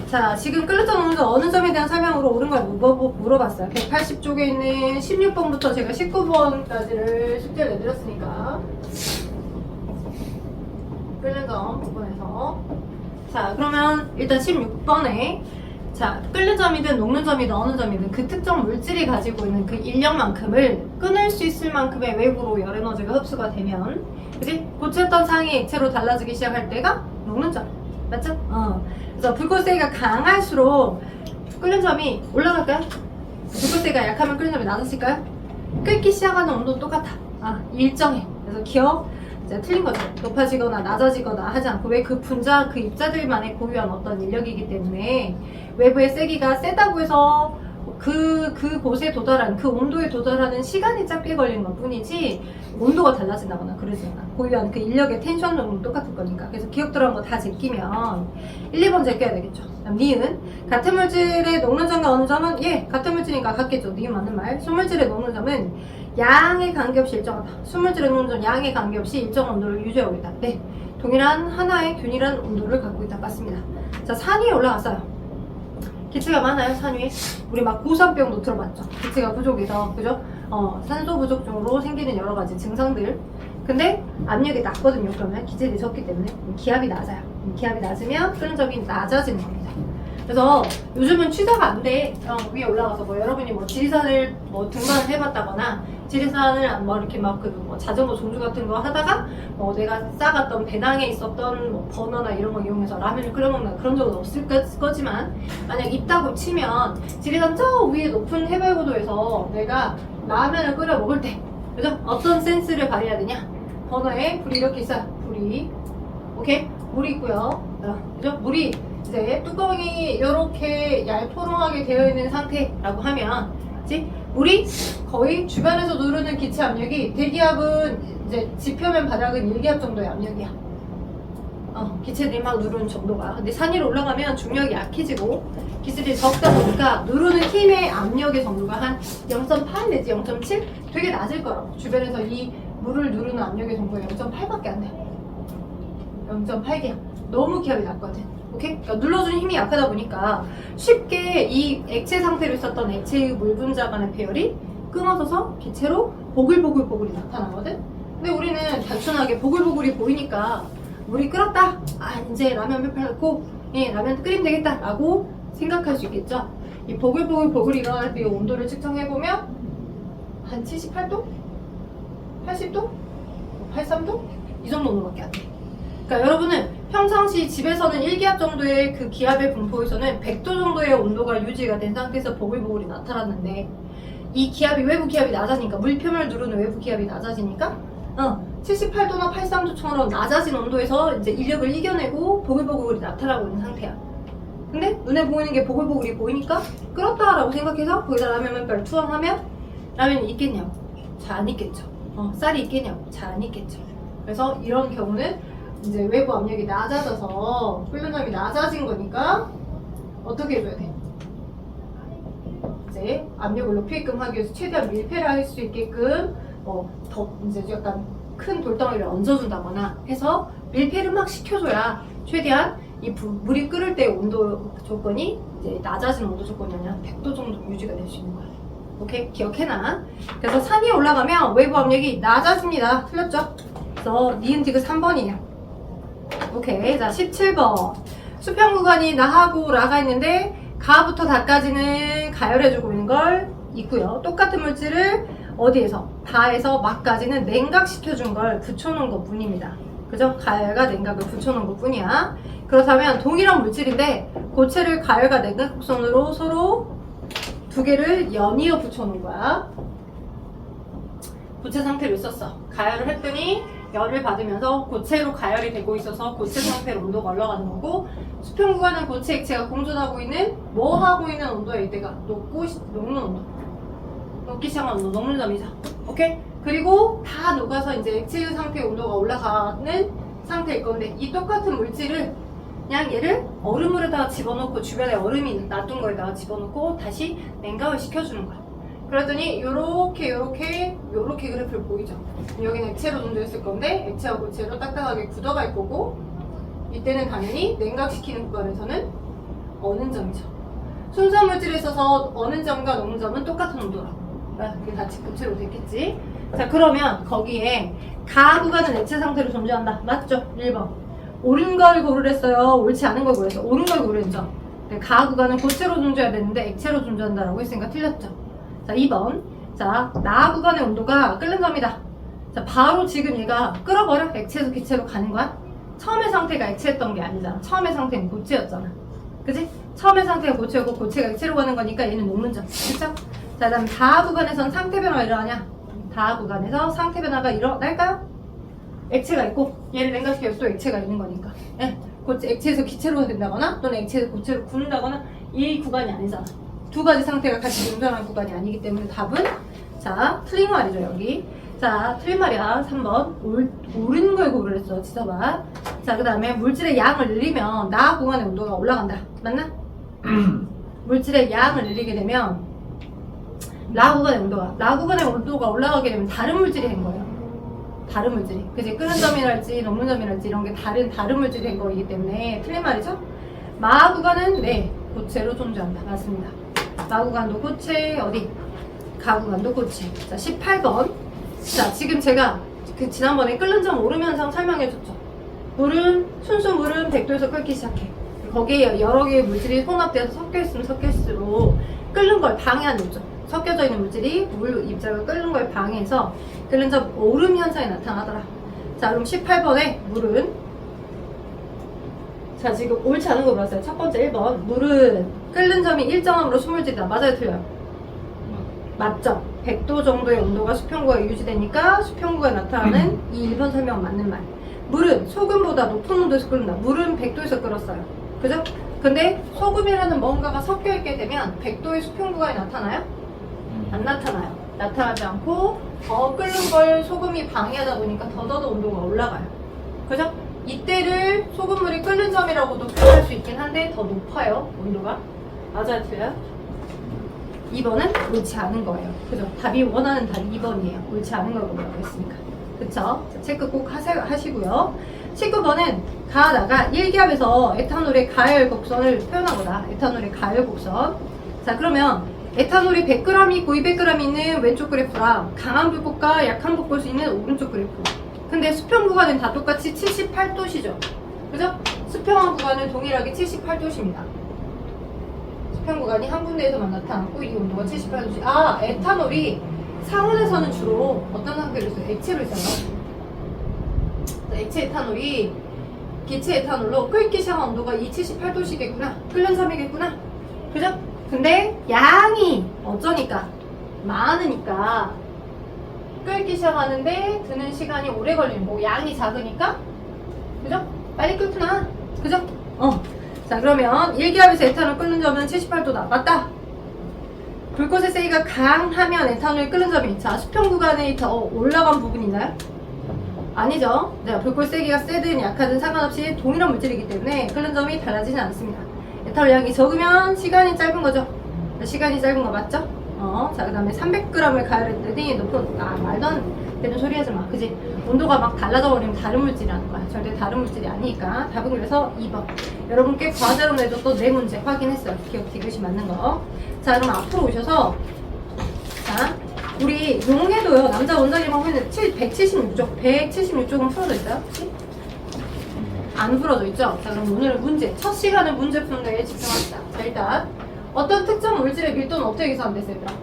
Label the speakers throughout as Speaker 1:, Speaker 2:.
Speaker 1: 자, 지금 끓였던 온도 어느 점에 대한 설명으로 옳은 걸 물어봤어요. 180쪽에 있는 16번부터 제가 19번까지를 숙제를 내드렸으니까 끓는 점 부분에서 자, 그러면 일단 16번에 자, 끓는 점이든 녹는 점이든 어느 점이든 그 특정 물질이 가지고 있는 그 인력만큼을 끊을 수 있을 만큼의 외부로 열 에너지가 흡수가 되면 그지? 고체였던 상이 액체로 달라지기 시작할 때가 녹는 점 맞죠? 그래서 불꽃세기가 강할수록 끓는 점이 올라갈까요? 불꽃세기가 약하면 끓는 점이 낮아질까요? 끓기 시작하는 온도는 똑같아. 일정해. 그래서 기억 이제 틀린 거죠. 높아지거나 낮아지거나 하지 않고 왜 그 분자 그 입자들만의 고유한 어떤 인력이기 때문에 외부의 세기가 세다고 해서 그곳에 도달한 그 온도에 도달하는 시간이 짧게 걸리는 것 뿐이지 온도가 달라진다거나 그러지 않아. 고유한 그 인력의 텐션 정도는 똑같을 거니까. 그래서 기억 들어간 거 다 제끼면 1, 2번 제껴야 되겠죠. 그다음 니은 같은 물질의 녹는 점과 어느 점은 같은 물질이니까 같겠죠. 니은 맞는 말. 순물질의 녹는 점은 양에 관계없이 일정하다. 순물질의 녹는 점 양에 관계없이 일정 온도를 유지하고 있다. 네, 동일한 하나의 균일한 온도를 갖고 있다. 맞습니다. 자, 산 위에 올라갔어요. 기체가 많아요, 산 위에. 우리 막 고산병도 들어봤죠. 기체가 부족해서, 그죠? 산소 부족증으로 생기는 여러 가지 증상들. 근데 압력이 낮거든요. 그러면 기체들이 적기 때문에 기압이 낮아요. 기압이 낮으면 끓는 점이 낮아지는 겁니다. 그래서 요즘은 취사가 안 돼. 위에 올라가서 뭐 여러분이 뭐 지리산을 뭐 등반을 해봤다거나 지리산을 뭐 이렇게 막 그 뭐 자전거 종주 같은 거 하다가 뭐 내가 싸갔던 배낭에 있었던 뭐 버너나 이런 거 이용해서 라면을 끓여 먹는 그런 적은 없을 거지만 만약 있다고 치면 지리산 저 위에 높은 해발고도에서 내가 라면을 끓여 먹을 때 그죠? 어떤 센스를 발휘해야 되냐? 버너에 불이 이렇게 있어요. 불이 오케이? 물이 있고요. 그죠? 물이 이제 뚜껑이 이렇게 얄포롱하게 되어 있는 상태라고 하면 그치? 물이 거의 주변에서 누르는 기체 압력이 대기압은 이제 지표면 바닥은 1기압 정도의 압력이야. 기체들이 막 누르는 정도가. 근데 산 위로 올라가면 중력이 약해지고 기체들이 적다 보니까 누르는 힘의 압력의 정도가 한 0.8 내지 0.7? 되게 낮을 거라고. 주변에서 이 물을 누르는 압력의 정도가 0.8밖에 안 돼. 0.8기압. 너무 기압이 낮거든. 오케이? 그러니까 눌러주는 힘이 약하다 보니까 쉽게 이 액체 상태로 있었던 액체의 물 분자 간의 배열이 끊어져서 기체로 보글보글보글이 나타나거든? 근데 우리는 단순하게 보글보글이 보이니까 물이 끓었다! 이제 라면 몇 판 넣고 라면 끓이면 되겠다! 라고 생각할 수 있겠죠? 이 보글보글보글이 일어날 때 온도를 측정해보면 한 78도? 80도? 83도? 이 정도 온도밖에 안 돼. 그러니까 여러분은 평상시 집에서는 1기압 정도의 그 기압의 분포에서는 100도 정도의 온도가 유지가 된 상태에서 보글보글이 나타났는데 이 기압이 외부 기압이 낮아지니까 물표면을 누르는 외부 기압이 낮아지니까 78도나 83도처럼 낮아진 온도에서 이제 인력을 이겨내고 보글보글이 나타나고 있는 상태야. 근데 눈에 보이는 게 보글보글이 보이니까 끓었다라고 생각해서 거기다 라면 몇 발 투하하면 라면이 있겠냐고? 잘 안 있겠죠. 쌀이 있겠냐고? 잘 안 있겠죠. 그래서 이런 경우는 이제 외부 압력이 낮아져서 끓는 점이 낮아진 거니까 어떻게 해줘야 돼? 이제 압력을 높이게끔 하기 위해서 최대한 밀폐를 할 수 있게끔 더 이제 약간 큰 돌덩이를 얹어준다거나 해서 밀폐를 막 시켜줘야 최대한 이 물이 끓을 때 온도 조건이 이제 낮아지는 온도 조건이 아니라 100도 정도 유지가 될 수 있는 거야. 오케이? 기억해놔. 그래서 산 위에 올라가면 외부 압력이 낮아집니다. 틀렸죠? 그래서 니은 디귿 3번이에요. 오케이. 자, 17번. 수평 구간이 나하고 라가 있는데 가부터 다까지는 가열해주고 있는 걸 있고요. 똑같은 물질을 어디에서? 다에서 막까지는 냉각시켜준 걸 붙여놓은 것 뿐입니다. 그죠? 가열과 냉각을 붙여놓은 것 뿐이야. 그렇다면 동일한 물질인데 고체를 가열과 냉각 곡선으로 서로 두 개를 연이어 붙여놓은 거야. 고체 상태로 있었어. 가열을 했더니 열을 받으면서 고체로 가열이 되고 있어서 고체 상태로 온도가 올라가는 거고 수평 구간은 고체 액체가 공존하고 있는 뭐 하고 있는 온도야 이때가 녹는 온도 녹기 시작한 온도 녹는 점이죠. 오케이? 그리고 다 녹아서 이제 액체 상태의 온도가 올라가는 상태일 건데 이 똑같은 물질을 그냥 얘를 얼음물에다가 집어넣고 주변에 얼음이 놔둔 거에다가 집어넣고 다시 냉각을 시켜주는 거야. 그러더니 요렇게 그래프를 보이죠. 여기는 액체로 존재했을 건데 액체와 고체로 딱딱하게 굳어갈 거고 이때는 당연히 냉각시키는 구간에서는 어는 점이죠. 순수한 물질에 있어서 어는 점과 녹는 점은 똑같은 온도라고. 그게 다 직급체로 됐겠지. 자, 그러면 거기에 가 구간은 액체 상태로 존재한다. 맞죠? 1번. 옳은 걸 고르랬어요. 옳지 않은 걸 고르랬어. 옳은 걸 고르랬죠. 가 구간은 고체로 존재해야 되는데 액체로 존재한다라고 했으니까 틀렸죠. 자, 2번. 자, 나 구간의 온도가 끓는 점이다. 자, 바로 지금 얘가 끓어버려? 액체에서 기체로 가는 거야? 처음의 상태가 액체였던 게 아니잖아. 처음의 상태는 고체였잖아. 그치? 처음의 상태가 고체였고 고체가 액체로 가는 거니까 얘는 녹는 점. 그쵸? 자, 그 다음 다하 구간에선 상태 변화가 일어나냐? 다하 구간에서 상태 변화가 일어날까요? 액체가 있고 얘를 냉각시켜서 또 액체가 있는 거니까. 예. 액체에서 기체로 된다거나 또는 액체에서 고체로 굳는다거나 이 구간이 아니잖아. 두 가지 상태가 같이 공존하는 구간이 아니기 때문에 답은 자, 틀린 말이죠 여기. 자, 틀린 말이야. 3번. 옳은 걸 고르랬어. 지서봐. 자, 그 다음에 물질의 양을 늘리면 나 구간의 온도가 올라간다. 맞나? 물질의 양을 늘리게 되면 라 구간의 온도가 올라가게 되면 다른 물질이 된 거예요. 다른 물질이. 그치? 끓는 점이랄지 녹는 점이랄지 이런 게 다른 물질이 된 거이기 때문에 틀린 말이죠? 마 구간은 네, 고체로 존재한다. 맞습니다. 마 구간도 고체, 어디? 가 구간도 고체. 자, 18번. 자, 지금 제가 지난번에 끓는 점 오름 현상 설명해줬죠. 순수 물은 100도에서 끓기 시작해. 거기에 여러 개의 물질이 혼합되어서 섞여있으면 섞일수록 끓는 걸 방해하는 거죠. 섞여져 있는 물질이 물 입자가 끓는 걸 방해해서 끓는 점 오름 현상이 나타나더라. 자, 그럼 18번에 물은 자, 지금 옳지 않은 거 물었어요. 첫 번째 1번. 물은 끓는 점이 일정함으로 수물질이다. 맞아요, 틀려요? 맞죠? 100도 정도의 온도가 수평구에 유지되니까 수평구에 나타나는 이 1번 설명 맞는 말. 물은 소금보다 높은 온도에서 끓는다. 물은 100도에서 끓었어요. 그죠? 근데 소금이라는 뭔가가 섞여있게 되면 100도의 수평구간이 나타나요? 안 나타나요. 나타나지 않고 더 끓는 걸 소금이 방해하다 보니까 더더더 온도가 올라가요. 그죠? 이때를 소금물이 끓는 점이라고도 표현할 수 있긴 한데 더 높아요. 온도가. 맞아요, 틀려요? 2번은 옳지 않은 거예요. 그죠? 답이 원하는 답이 2번이에요. 옳지 않은 걸 보라고 했으니까. 그쵸? 자, 체크 꼭 하시고요. 19번은 가하다가 1기압에서 에탄올의 가열 곡선을 표현하거나 에탄올의 가열 곡선. 자, 그러면 에탄올이 100g 있고 200g 있는 왼쪽 그래프랑 강한 불꽃과 약한 불꽃이 있는 오른쪽 그래프. 근데 수평 구간은 다 똑같이 78도시죠. 그죠? 수평한 구간은 동일하게 78도십니다. 수평 구간이 한 군데에서만 나타났고 이 온도가 78도시. 아, 에탄올이 상온에서는 주로 어떤 상태로 있어요? 액체로 있어요. 액체 에탄올이 기체 에탄올로 끓기 시작한 온도가 이 78도시겠구나. 끓는 점이겠구나. 그죠? 근데 양이 어쩌니까 많으니까 끓기 시작하는데 드는 시간이 오래 걸리는 뭐 양이 작으니까 그죠? 빨리 끓구나. 그죠? 자, 그러면 1기압에서 에탄올 끓는 점은 78도다. 맞다. 불꽃의 세기가 강하면 에탄올이 끓는 점이 자, 수평 구간에 더 올라간 부분이 있나요? 아니죠. 네, 불꽃 세기가 세든 약하든 상관없이 동일한 물질이기 때문에 끓는 점이 달라지지 않습니다. 에탄올 양이 적으면 시간이 짧은 거죠. 시간이 짧은 거 맞죠? 자, 그 다음에 300g을 가열했더니 높은, 말도 안 되는 소리 하지 마. 그지? 온도가 막 달라져 버리면 다른 물질이라는 거야. 절대 다른 물질이 아니니까. 답은 그래서 2번. 여러분께 과제로 내줬던 네 문제 확인했어요. 기억 디귿이 맞는 거. 자, 그럼 앞으로 오셔서, 자, 우리 용해도요, 남자 원장님하고 했는데 176쪽, 176쪽은 풀어져 있어요? 혹시? 안 풀어져 있죠? 자, 그럼 오늘은 문제, 첫 시간은 문제 푸는 데에 집중합시다. 자, 일단 어떤 특정 물질의 밀도는 어떻게 계산됐어요, 얘들아?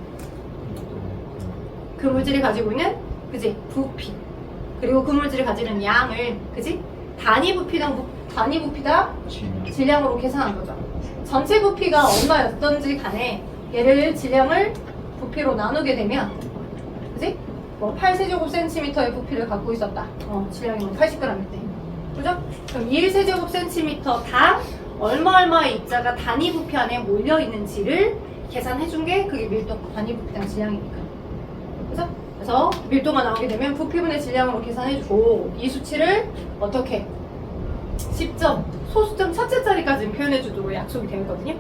Speaker 1: 그 물질이 가지고 있는, 그지? 부피. 그리고 그 물질이 가지는 양을, 그지? 단위 부피당 질량으로 계산한 거죠. 전체 부피가 얼마였던지 간에 얘를 질량을 부피로 나누게 되면, 그지? 뭐 8세제곱센티미터의 부피를 갖고 있었다. 질량이 뭐 80g일 때. 그죠? 그럼 1세제곱센티미터당 얼마의 입자가 단위 부피 안에 몰려 있는지를 계산해준 게 그게 밀도 단위 부피당 질량이니까. 그죠? 그래서 밀도가 나오게 되면 부피분의 질량으로 계산해주고 이 수치를 어떻게 10점, 소수점 첫째 자리까지 표현해주도록 약속이 되어 있거든요.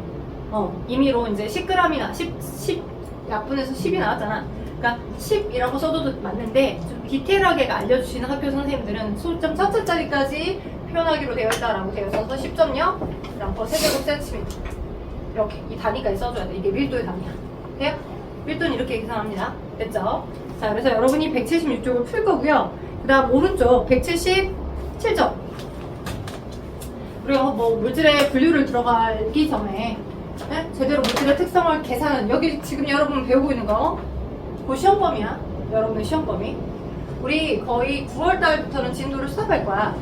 Speaker 1: 임의로 이제 10g이나 10 약분해서 10이 나왔잖아. 그러니까 10이라고 써도 맞는데 좀 디테일하게 알려주시는 학교 선생님들은 소수점 첫째 자리까지 표현하기로 되어 있다라고 되어 있어서 10.0 그럼 세제곱센티미터 이렇게 이 단위까지 써줘야 돼. 이게 밀도의 단위야. 돼요? 밀도는 이렇게 계산합니다. 됐죠? 자, 그래서 여러분이 176쪽을 풀 거고요. 그 다음 오른쪽 177쪽. 우리가 뭐 물질의 분류를 들어가기 전에 제대로 물질의 특성을 계산하는, 여기 지금 여러분 배우고 있는 거 그 시험범위야. 여러분의 시험범위. 우리 거의 9월달부터는 진도를 수업할 거야.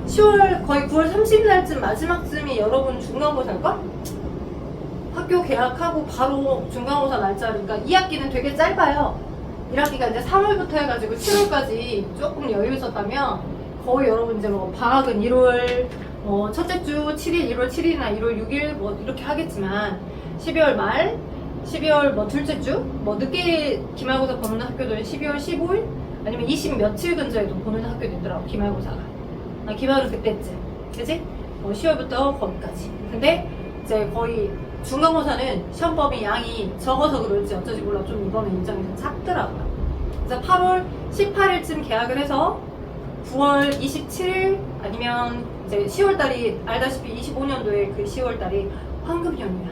Speaker 1: 10월 거의 9월 30날쯤 마지막쯤이 여러분 중간고사일까? 학교 개학하고 바로 중간고사 날짜니까 2학기는 되게 짧아요. 1학기가 이제 3월부터 해가지고 7월까지 조금 여유 있었다면 거의 여러분 이제 뭐 방학은 1월 첫째 주 7일, 1월 7일이나 1월 6일 뭐 이렇게 하겠지만 12월 말, 12월 뭐 둘째 주, 뭐 늦게 기말고사 보는 학교들은 12월 15일 아니면 20 며칠 근처에도 보는 학교도 있더라고, 기말고사가. 기말은 그때쯤, 그치? 10월부터 거기까지. 근데 이제 거의 중간고사는 시험범위 양이 적어서 그럴지 어쩌지 몰라 좀 이번에 일정이 좀 작더라고요. 그래서 8월 18일쯤 계약을 해서 9월 27일 아니면 이제 10월달이 알다시피 25년도에 그 10월달이 황금연휴야.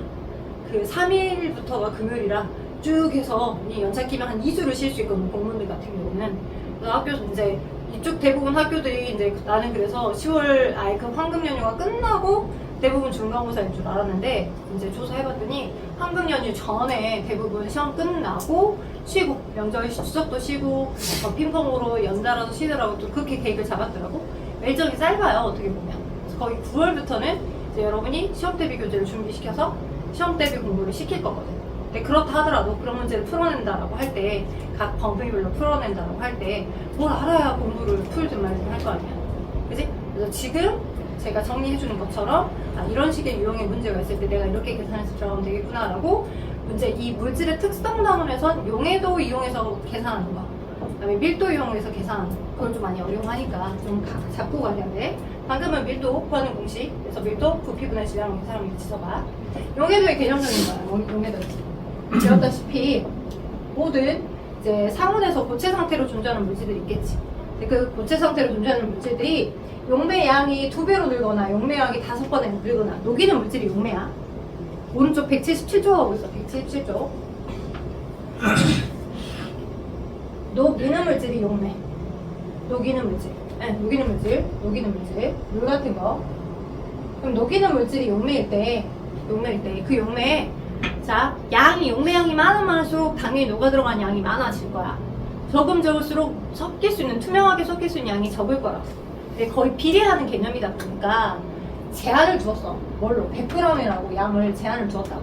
Speaker 1: 그 3일부터가 금요일이라 쭉 해서 이 연차 끼면 한 2주를 쉴 수 있거든, 공무원들 같은 경우는. 그래서 학교에서 이제 이쪽 대부분 학교들이 이제 나는 그래서 10월 아예 그 황금연휴가 끝나고 대부분 중간고사인 줄 알았는데 이제 조사해봤더니 황금연휴 전에 대부분 시험 끝나고 쉬고 명절 추석도 쉬고 핑퐁으로 연달아서 쉬더라고. 또 그렇게 계획을 잡았더라고. 일정이 짧아요, 어떻게 보면. 그래서 거의 9월부터는 이제 여러분이 시험 대비 교재를 준비시켜서 시험 대비 공부를 시킬 거거든. 근데 그렇다 하더라도 그런 문제를 풀어낸다라고 할 때, 각 범위별로 풀어낸다라고 할 때 뭘 알아야 공부를 풀든 말든 할 거 아니야. 그지? 그래서 지금 제가 정리해주는 것처럼 이런 식의 유형의 문제가 있을 때 내가 이렇게 계산해서 들어가면 되겠구나 라고 문제, 이 물질의 특성 단원에선 용해도 이용해서 계산하는 거, 그 다음에 밀도 이용해서 계산하는 거, 그걸 좀 많이 어려워하니까 좀 잡고 가야 돼. 방금은 밀도 구하는 공식, 그래서 밀도 부피분의 질량을 계산하면 이렇게 써봐. 용해도의 개념적인 거야. 용해도 배웠다시피 모든 이제 상온에서 고체 상태로 존재하는 물질들이 있겠지. 그 고체 상태로 존재하는 물질들이 용매양이 2배로 늘거나 용매양이 5번에 늘거나, 녹이는 물질이 용매야. 오른쪽 177조 하고 있어. 177조. 녹이는 물질이 용매. 녹이는 물질. 네, 녹이는 물질. 물 같은 거. 그럼 녹이는 물질이 용매일 때 그 용매에 자, 용매양이 많을수록 당연히 녹아 들어간 양이 많아질 거야. 적을수록 섞일 수 있는, 투명하게 섞일 수 있는 양이 적을 거라고. 근데 거의 비례하는 개념이다 보니까 제한을 두었어. 뭘로? 100g이라고 양을 제한을 두었다고.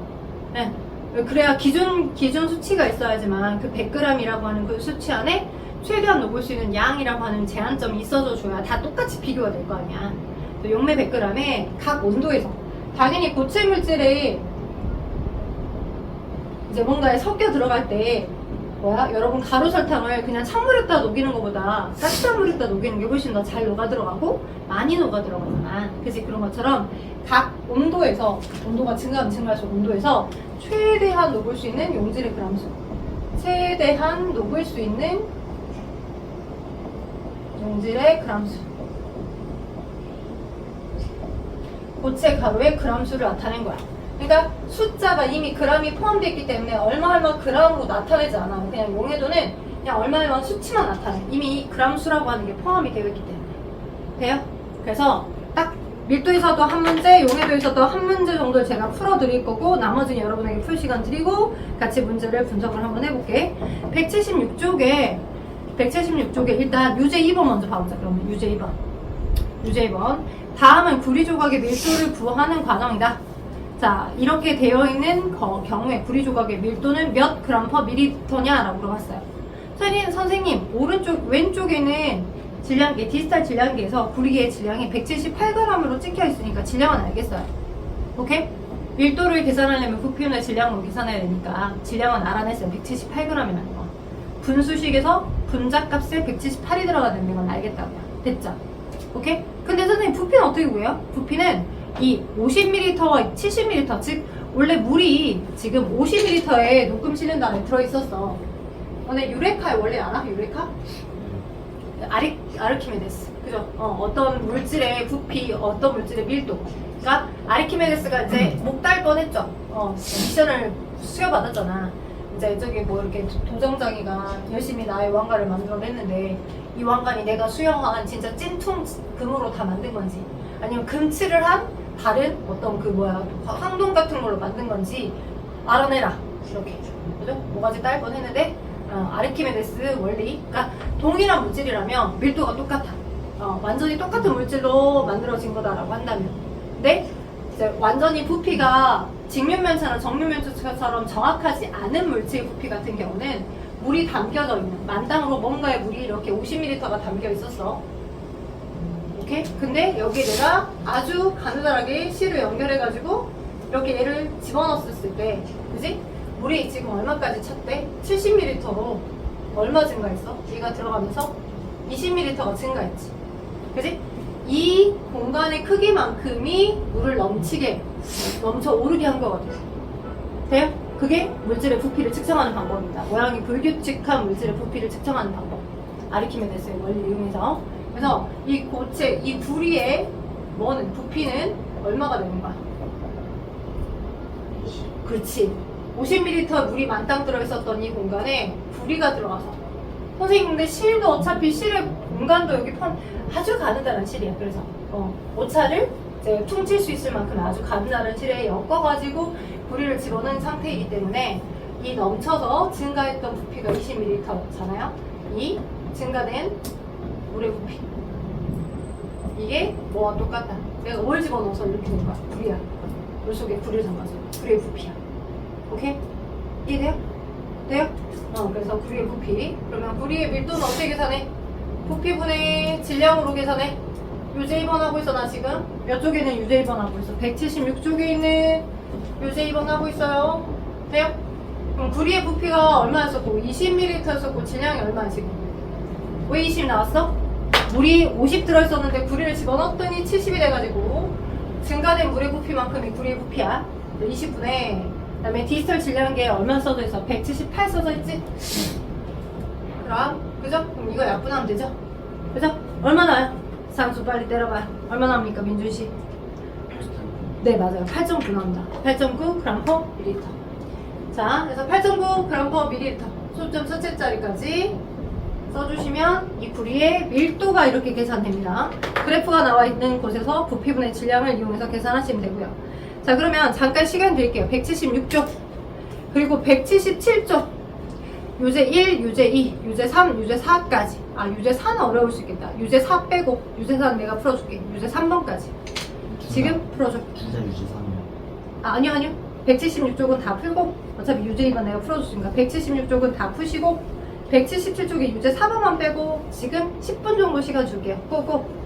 Speaker 1: 네. 그래야 기준 수치가 있어야지만 그 100g이라고 하는 그 수치 안에 최대한 녹을 수 있는 양이라고 하는 제한점이 있어져 줘야 다 똑같이 비교가 될 거 아니야. 용매 100g에 각 온도에서 당연히 고체 물질이 이제 뭔가에 섞여 들어갈 때 여러분 가루 설탕을 그냥 찬물에다 녹이는 것보다 따뜻한 물에다 녹이는 게 훨씬 더 잘 녹아 들어가고 많이 녹아 들어가잖아. 그치? 그런 것처럼 각 온도에서, 온도가 증가하면 증가할수록 온도에서 최대한 녹을 수 있는 용질의 그람수, 최대한 녹을 수 있는 용질의 그람수, 고체 가루의 그람수를 나타낸 거야. 그러니까 숫자가 이미 그람이 포함되어 있기 때문에 얼마 그람으로 나타내지 않아요. 그냥 용해도는 그냥 얼마 수치만 나타내. 이미 그람수라고 하는 게 포함이 되어 있기 때문에. 돼요? 그래서 딱 밀도에서도 한 문제, 용해도에서도 한 문제 정도를 제가 풀어드릴 거고, 나머지는 여러분에게 풀 시간 드리고 같이 문제를 분석을 한번 해볼게. 176쪽에 일단 유제 2번 먼저 봐보자. 그러면 유제 2번. 다음은 구리 조각의 밀도를 구하는 과정이다. 자, 이렇게 되어 있는 경우에 구리 조각의 밀도는 몇 그램 퍼 밀리터냐라고 물어봤어요. 선생님, 왼쪽에는 질량계, 디지털 질량계에서 구리의 질량이 178g으로 찍혀 있으니까 질량은 알겠어요. 오케이? 밀도를 계산하려면 부피분의 질량으로 계산해야 되니까 질량은 알아냈어요. 178g이라는 거. 분수식에서 분자값에 178이 들어가야 되는 건 알겠다고요. 됐죠? 오케이? 근데 선생님, 부피는 어떻게 구해요? 부피는 이 50ml와 70ml, 즉 원래 물이 지금 50ml의 녹음 실린더 안에 들어있었어. 근데 유레카에 원래 알아? 유레카? 아르키메데스. 그죠? 어떤 물질의 부피, 어떤 물질의 밀도. 그러니까 아르키메데스가 이제 목달 뻔했죠. 미션을 수여받았잖아. 이제 저기 뭐 이렇게 도정장이가 열심히 나의 왕관을 만들어냈는데 이 왕관이 내가 수여한 진짜 찐통 금으로 다 만든 건지 아니면 금칠을 한 다른 어떤 그 황동 같은 걸로 만든 건지 알아내라. 이렇게. 그죠? 모가지 딸 뻔했는데 아르키메데스 원리. 그러니까 동일한 물질이라면 밀도가 똑같아. 완전히 똑같은 물질로 만들어진 거다라고 한다면. 근데 이제 완전히 부피가 직면면체나 정면면체처럼 정확하지 않은 물질 부피 같은 경우는 물이 담겨져 있는 만당으로 뭔가에 물이 이렇게 50ml가 담겨 있었어. 오케이? 근데 여기에 내가 아주 가느다랗게 실을 연결해가지고 이렇게 얘를 집어넣었을 때, 그지? 물이 지금 얼마까지 찼대? 70ml로 얼마 증가했어? 얘가 들어가면서 20ml가 증가했지. 그지? 이 공간의 크기만큼이 물을 넘쳐 오르게 한 거거든. 돼요? 그게 물질의 부피를 측정하는 방법입니다. 모양이 불규칙한 물질의 부피를 측정하는 방법. 아르키메데스의 원리를 이용해서. 그래서 이 고체, 이 구리의 부피는 얼마가 되는 거야? 그렇지. 50ml 물이 만땅 들어있었던 이 공간에 구리가 들어가서. 선생님, 근데 실도 어차피 실의 공간도 여기 아주 가느다란 실이야. 그래서 오차를 이제 퉁칠 수 있을 만큼 아주 가느다란 실에 엮어가지고 구리를 집어넣은 상태이기 때문에 이 넘쳐서 증가했던 부피가 20ml잖아요. 이 증가된 물의 부피. 이게 뭐와 똑같다. 내가 뭘 집어넣어서 이렇게 된 거야. 구리야. 물 속에 구리를 담가서 구리의 부피야. 오케이? 이해돼요? 돼요? 그래서 구리의 부피. 그러면 구리의 밀도는 어떻게 계산해? 부피분의 질량으로 계산해. 유제 2번 하고 있어. 나 지금 몇 쪽에는 유제 2번 하고 있어? 176쪽에 있는 유제 2번 하고 있어요. 돼요? 그럼 구리의 부피가 얼마였었고 20ml였었고 질량이 얼마야 지금? 왜 20 나왔어? 물이 50 들어있었는데 구리를 집어넣었더니 70이 돼가지고 증가된 물의 부피만큼이 구리의 부피야. 20분의 그 다음에 디지털 질량계 얼마 써져 있어? 178 써져 있지? 그럼 그죠? 그럼 이거 약분하면 되죠? 그죠? 얼마 나요? 상수 빨리 때려봐요. 얼마 나옵니까 민준씨? 네 맞아요. 8.9 나옵니다. 8.9 g/ml. 자 그래서 8.9 g/ml 소점 첫째 자리까지 써주시면 이 구리의 밀도가 이렇게 계산됩니다. 그래프가 나와 있는 곳에서 부피분의 질량을 이용해서 계산하시면 되고요. 자 그러면 잠깐 시간 드릴게요. 176쪽 그리고 177쪽 유제 1, 유제 2, 유제 3, 유제 4까지. 유제 4는 어려울 수 있겠다. 유제 4 빼고 유제 4는 내가 풀어줄게. 유제 3번까지 지금 풀어줘.
Speaker 2: 진짜 유제 3이요?
Speaker 1: 아니요 176쪽은 다 풀고 어차피 유제 2번 내가 풀어줬으니까 176쪽은 다 푸시고 177쪽에 유제 4번만 빼고 지금 10분 정도 시간 줄게요. 고고.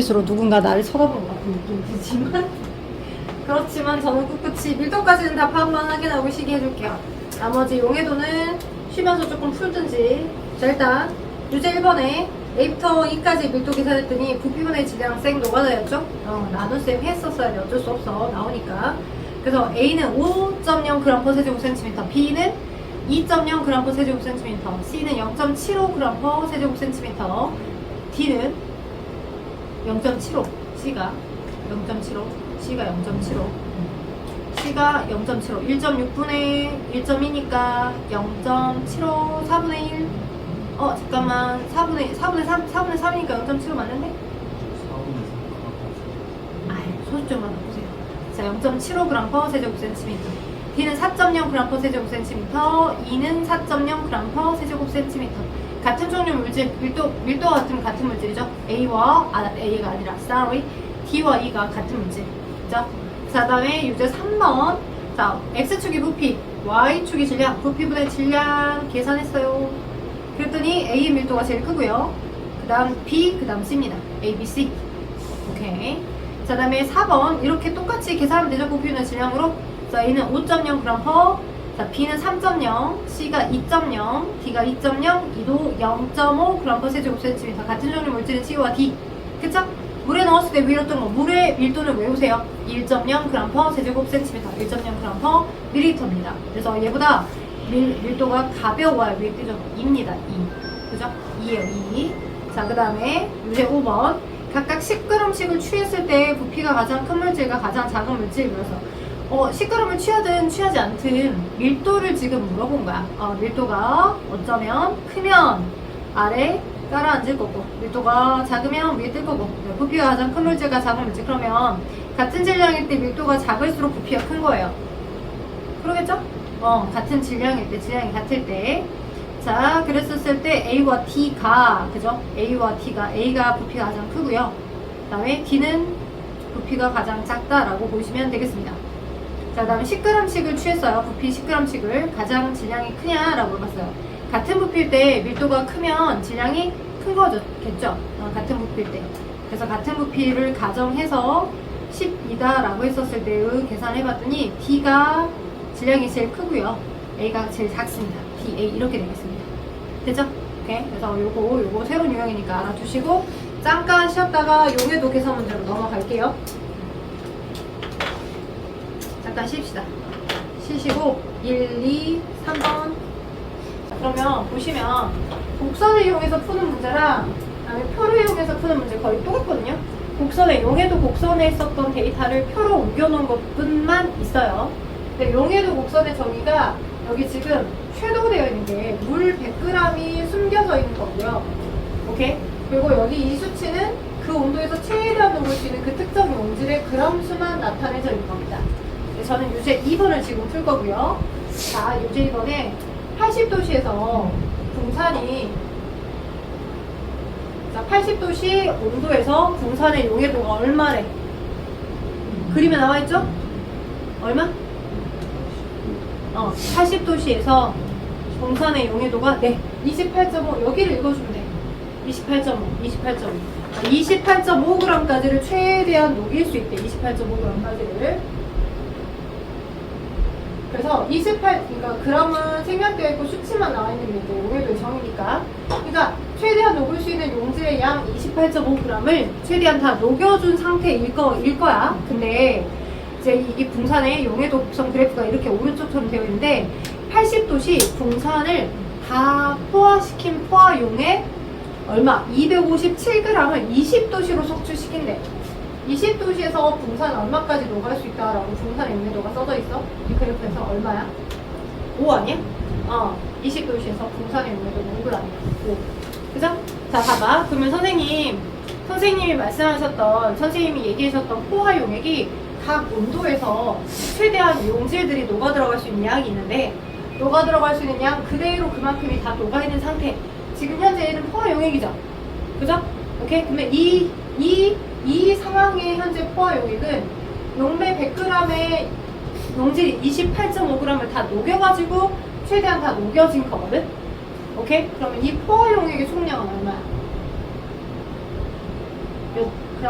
Speaker 1: 스스로 누군가 나를 쳐다보는 것 같은 느낌이 들지만 그렇지만 저는 꿋꿋이 밀도까지는 다 파악만 확인하고 시기해줄게요. 나머지 용해도는 쉬면서 조금 풀든지. 자 일단 유제 1번에 A부터 E까지 밀도 계산했더니 부피분의 질량 생 노가다였죠? 나눗셈 했었어야지. 어쩔 수 없어. 나오니까. 그래서 A는 5.0g/세제곱cm, B는 2.0g/세제곱cm, C는 0.75g/세제곱cm, D는 0.75, C가 0.75, C가 0.75, C가 0.75, 1.6분의 1.2니까 0.75, 4분의 1, 잠깐만, 4분의 3이니까 0.75 맞는데?
Speaker 2: 4분의 3
Speaker 1: 소수점만 보세요. 자, 0.75g/세제곱cm, D는 4.0g/세제곱cm, E는 4.0g/세제곱cm. 같은 종류 물질, 밀도가 같으면 같은 물질이죠. A가 아니라, D와 E가 같은 물질. 그죠? 자, 다음에 유제 3번. 자, X축이 부피, Y축이 질량, 부피분의 질량 계산했어요. 그랬더니 A의 밀도가 제일 크고요. 그 다음 B, 그 다음 C입니다. A, B, C. 오케이. 자, 다음에 4번. 이렇게 똑같이 계산하면 되죠. 부피분의 질량으로. 자, A는 5.0g/, 자, B는 3.0, C가 2.0, D가 2.0, E도 0.5g/세제곱cm. 같은 종류 물질은 C와 D. 그쵸? 물에 넣었을 때 밀었던 거. 물의 밀도는 외우세요. 1.0g/세제곱cm, 1.0g/ml입니다. 그래서 얘보다 밀도가 가벼워야 밀도죠. 2입니다. 2. 그죠? 그죠? 2예요, 2. 자, 그 다음에 문제 5번. 각각 10g씩을 취했을 때 부피가 가장 큰 물질과 가장 작은 물질이 물어서 10g을 취하든 취하지 않든 밀도를 지금 물어본 거야. 밀도가 어쩌면 크면 아래 깔아앉을 거고, 밀도가 작으면 위에 뜰 거고, 부피가 가장 큰 물질과 작은 물질, 그러면 같은 질량일 때 밀도가 작을수록 부피가 큰 거예요. 그러겠죠? 같은 질량일 때, 질량이 같을 때. 자, 그랬었을 때 A와 D가, 그죠? A와 D가, A가 부피가 가장 크고요. 그 다음에 D는 부피가 가장 작다라고 보시면 되겠습니다. 자, 그 다음에 10g씩을 취했어요. 부피 10g씩을. 가장 질량이 크냐라고 물어봤어요. 같은 부피일 때 밀도가 크면 질량이 큰 거겠죠? 같은 부피일 때. 그래서 같은 부피를 가정해서 12다라고 했었을 때의 계산을 해봤더니 D가 질량이 제일 크고요. A가 제일 작습니다. D, A 이렇게 되겠습니다. 됐죠? 오케이. 그래서 요거 새로운 유형이니까 알아두시고 잠깐 쉬었다가 용해도 계산 문제로 넘어갈게요. 잠깐 쉽시다. 쉬시고 1, 2, 3번. 그러면 보시면 곡선을 이용해서 푸는 문제랑 그다음에 표를 이용해서 푸는 문제 거의 똑같거든요. 곡선에 용해도 곡선에 있었던 데이터를 표로 옮겨놓은 것뿐만 있어요. 근데 용해도 곡선의 정의가 여기 지금 섀도우되어 있는 게 물 100g이 숨겨져 있는 거고요. 오케이? 그리고 여기 이 수치는 그 온도에서 최대한 녹을 수 있는 그 특정 용질의 그람 수만 나타내져 있는 겁니다. 저는 유제 2번을 지금 풀 거고요. 자, 유제 2번에 80도씨에서 붕산이 80도씨 온도에서 붕산의 용해도가 얼마래? 그림에 나와있죠? 얼마? 80도씨에서 붕산의 용해도가 28.5 여기를 읽어주면 돼. 28.5 28.5g까지를 최대한 녹일 수 있대. 28.5g까지를. 그래서 그러니까 그람은 생략되어 있고 수치만 나와 있는 게 용해도의 정의니까. 그러니까 최대한 녹을 수 있는 용질의 양 28.5g을 최대한 다 녹여준 상태일 거야. 근데 이제 이 붕산의 용해도 곡선 그래프가 이렇게 오른쪽처럼 되어 있는데 80도씨 붕산을 다 포화시킨 포화용에 얼마? 257g을 20도씨로 속출시킨대. 20도씨에서 붕산 얼마까지 녹을 수 있다라고 붕산의 용해도가 써져 있어? 이 그래프에서 얼마야? 5 아니야? 20도씨에서 붕산의 용해도는 5g 아니야? 5. 그죠? 자, 봐봐. 그러면 선생님이 말씀하셨던, 선생님이 얘기하셨던 포화 용액이 각 온도에서 최대한 용질들이 녹아 들어갈 수 있는 양이 있는데, 녹아 들어갈 수 있는 양 그대로 그만큼이 다 녹아 있는 상태. 지금 현재 얘는 포화 용액이죠? 그죠? 오케이? 그러면 이 상황의 현재 포화 용액은 용매 100g의 용질이 28.5g을 다 녹여가지고 최대한 다 녹여진 거거든? 오케이? 그러면 이 포화 용액의 총량은 얼마야? 몇 g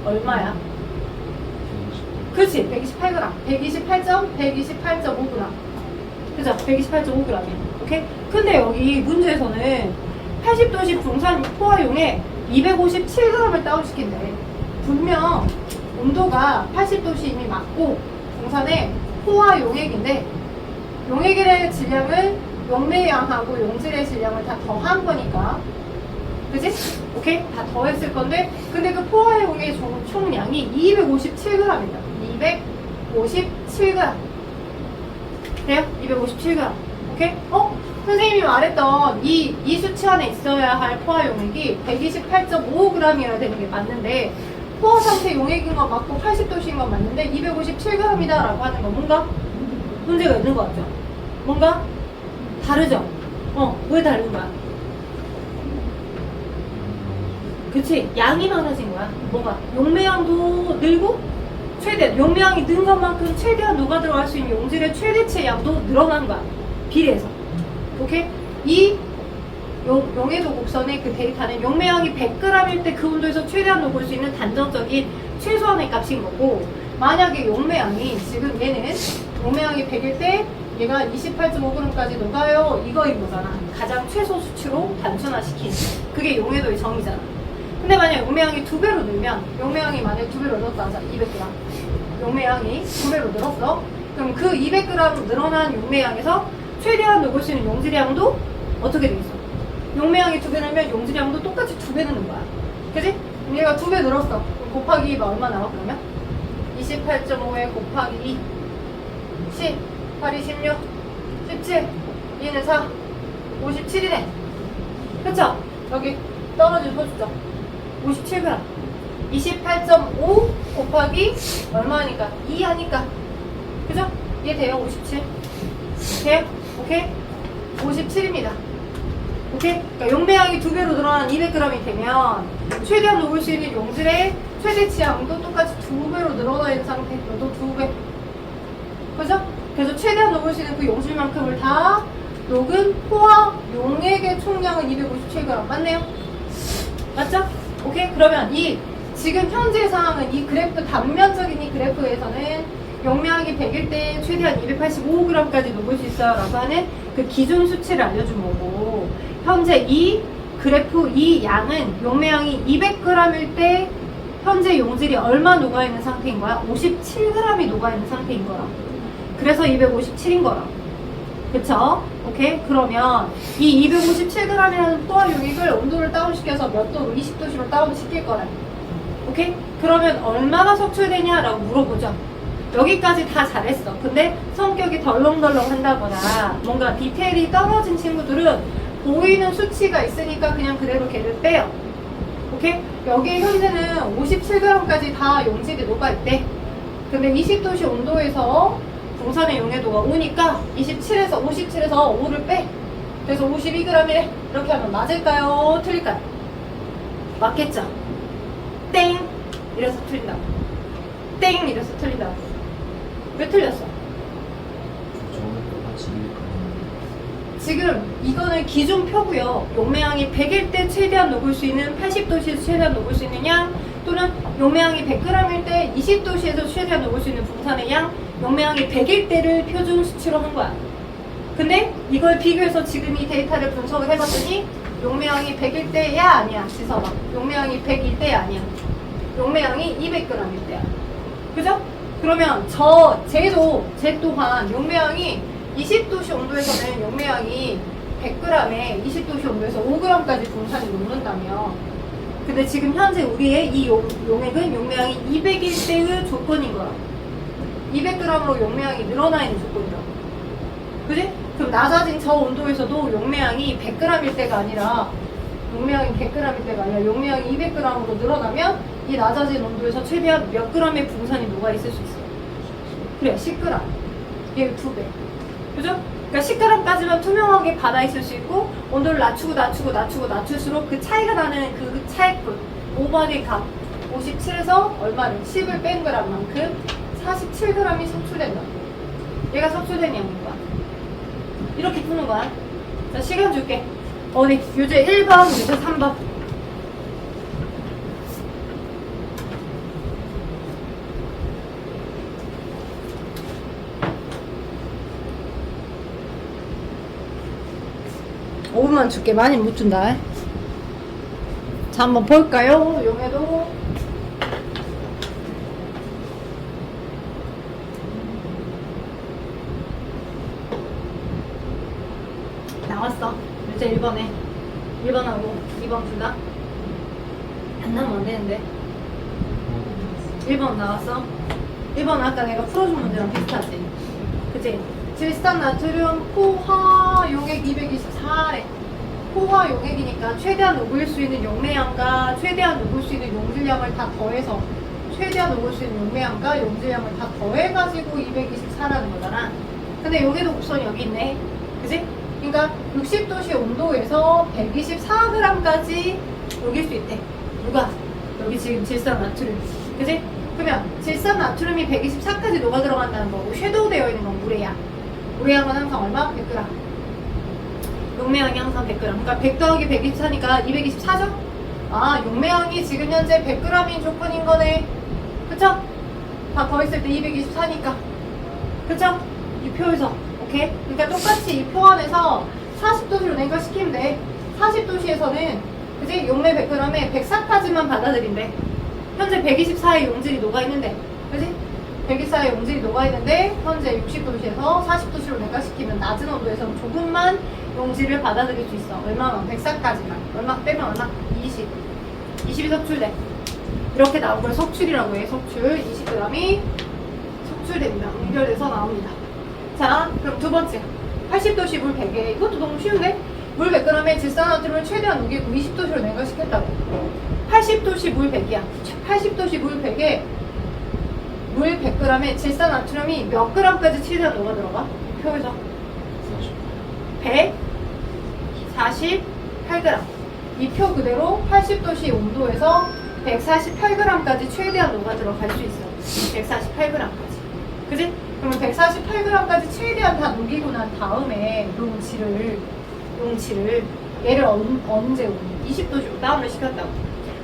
Speaker 1: 얼마야? 그렇지, 128g. 128.5g. 그죠? 128.5g이야. 오케이? 근데 여기 문제에서는 80도씨 붕산 포화용에 257g을 다운시킨대. 분명 온도가 80도씨 이미 맞고 붕산의 포화 용액인데 용액의 질량을 용매양하고 용질의 질량을 다 더한 거니까, 그지? 오케이? 다 더했을 건데, 근데 그 포화 용액의 총량이 257g이다. 257g. 그래요? 257g. 오케이? 선생님이 말했던 이 수치 안에 있어야 할 포화 용액이 128.5g이어야 되는 게 맞는데, 포화 상태 용액인 건 맞고 80도씨인 건 맞는데 257g이다 라고 하는 건 뭔가 문제가 있는 것 같죠? 뭔가 다르죠? 왜 다른 거야? 그치? 양이 많아진 거야. 뭔가 용매양도 늘고 용매양이 는 것만큼 최대한 녹아 들어갈 수 있는 용질의 최대치의 양도 늘어난 거야. 비례해서. 오케이? 이 용해도 곡선의 그 데이터는 용매양이 100g일 때 그 온도에서 최대한 녹을 수 있는 단정적인 최소한의 값인 거고, 만약에 용매양이 지금 얘는 용매양이 100일 때 얘가 28.5g까지 녹아요 이거인 거잖아. 가장 최소 수치로 단순화시킨 그게 용해도의 정의잖아. 근데 만약 용매양이 2배로 늘면, 용매양이 만약 2배로 늘었다 하자. 200g 용매양이 2배로 늘었어. 그럼 그 200g 늘어난 용매양에서 최대한 녹을 수 있는 용질량도 어떻게 되겠어? 용매양이 2배 늘면 용질량도 똑같이 2배 느는 거야. 그지? 얘가 2배 늘었어. 그럼 곱하기 2가 얼마 나와 그러면? 28.5에 곱하기 2 10, 8이 16, 17, 2는 4, 57이네. 그쵸? 여기 떨어진 소수점 57g. 28.5 곱하기 얼마니까? 2 하니까. 그죠? 이해 돼요? 57. 돼요? 오케이? 57입니다. 오케이? 그러니까 용매양이 2배로 늘어난 200g이 되면 최대한 녹을 수 있는 용질의 최대 취향도 똑같이 2배로 늘어나 있는 상태. 또 2배. 그죠? 그래서 최대한 녹을 수 있는 그 용질만큼을 다 녹은 포화 용액의 총량은 257g. 맞네요? 맞죠? 오케이? 그러면 이 지금 현재 상황은 이 그래프, 단면적인 이 그래프에서는 용매양이 100일 때 최대한 285g까지 녹을 수 있어요 라고 하는 그 기준 수치를 알려준 거고, 현재 이 그래프 이 양은 용매양이 200g일 때 현재 용질이 얼마 녹아있는 상태인 거야? 57g이 녹아있는 상태인 거라. 그래서 257인 거라. 그쵸? 오케이? 그러면 이 257g이라는 포화 용액을 온도를 다운시켜서 몇 도로? 20도씨로 다운시킬 거라. 오케이? 그러면 얼마나 석출되냐라고 물어보죠. 여기까지 다 잘했어. 근데 성격이 덜렁덜렁 한다거나 뭔가 디테일이 떨어진 친구들은 보이는 수치가 있으니까 그냥 그대로 걔를 빼요. 오케이? 여기 현재는 57g까지 다 용질이 녹아있대. 근데 20도씨 온도에서 분산의 용해도가 오니까 27에서 5를 빼. 그래서 52g이래. 이렇게 하면 맞을까요? 틀릴까요? 맞겠죠? 땡! 이래서 틀린다고. 땡! 이래서 틀린다고. 왜 틀렸어?
Speaker 2: 저는 똑같이
Speaker 1: 지금 이거는 기준표고요. 용매양이 100일 때 최대한 녹을 수 있는 80도씨에서 최대한 녹을 수 있는 양, 또는 용매양이 100g일 때 20도씨에서 최대한 녹을 수 있는 분산의 양, 용매양이 100일 때를 표준 수치로 한 거야. 근데 이걸 비교해서 지금 이 데이터를 분석을 해봤더니 용매양이 100일 때야 아니야? 지서봐. 용매양이 100일 때야 아니야? 용매양이 200g일 때야. 그죠? 그러면 쟤 또한 용매양이 20도씨 온도에서는 용매양이 100g에 20도씨 온도에서 5g까지 분산이 녹는다며. 근데 지금 현재 우리의 이 용액은 용매양이 200일 때의 조건인 거야. 200g으로 용매양이 늘어나 있는 조건이라고. 그지? 그럼 낮아진 저 온도에서도 용매양이 100g일 때가 아니라 용매양이 100g일 때가 아니라 용매양이 200g으로 늘어나면 이 낮아진 온도에서 최대한 몇 g의 분산이 녹아 있을 수 있어. 그래, 10g. 얘 2배. 그죠? 그러니까 10g까지만 투명하게 받아 있을 수 있고, 온도를 낮출수록 그 차이가 나는 그 차액분 5번의 값 57에서 얼마를 10을 뺀 g만큼 47g이 섭출된다. 얘가 섭출된 양인 거야. 이렇게 푸는 거야. 자, 시간 줄게. 어디? 유제 1번, 유제 3번. (5분만) 줄게. 많이 못 준다. 자, 한번 볼까요? 용해도. 나왔어. 이제 1번에 1번하고 2번 둘 다? 안 나오면 안 되는데. 1번 나왔어. 1번 아까 내가 풀어준 문제랑 비슷하지? 그치? 질산 나트륨 포화 용액 224래. 포화 용액이니까 최대한 녹을 수 있는 용매양과 최대한 녹을 수 있는 용질량을 다 더해서 최대한 녹을 수 있는 용매양과 용질량을 다 더해가지고 224라는 거잖아. 근데 여기도 곡선이 여기 있네. 그치? 그러니까 60도씨 온도에서 124g까지 녹일 수 있대. 누가? 여기 지금 질산 나트륨. 그치? 그러면 질산 나트륨이 124까지 녹아 들어간다는 거고, 섀도우 되어 있는 건 물의 물의양은 항상 얼마? 100g. 용매양이 항상 100g. 그러니까 100 더하기 124니까 224죠? 아, 용매양이 지금 현재 100g인 조건인 거네. 그쵸? 다 더했을 때 224니까. 그쵸? 이 표에서. 오케이? 그러니까 똑같이 이 표 안에서 40도씨로 냉각시키면 돼. 40도씨에서는 그치? 용매 100g에 104까지만 받아들인대. 현재 124의 용질이 녹아있는데. 그치? 124의 용질이 녹아있는데 현재 60도씨에서 40도씨로 냉각시키면 낮은 온도에서는 조금만 용질을 받아들일 수 있어. 얼마만? 104까지만. 얼마 빼면 얼마? 20. 20이 석출돼. 이렇게 나온 걸 석출이라고 해. 석출. 20g이 석출됩니다. 연결돼서 나옵니다. 자, 그럼 두 번째. 80도씨 물 100에. 이것도 너무 쉬운데? 물 100g에 질산나트륨을 최대한 녹이고 20도씨로 냉각시켰다고. 80도씨 물 100이야. 80도씨 물 100에 물 100g에 질산나트륨이 몇 g까지 최대한 녹아 들어가? 표에서 148g. 이 표 그대로 80도씨 온도에서 148g까지 최대한 녹아 들어갈 수 있어. 148g까지. 그지? 그러면 148g까지 최대한 다 녹이고 난 다음에 용질을 얘를 언제 20도씨로 다운을 시켰다고.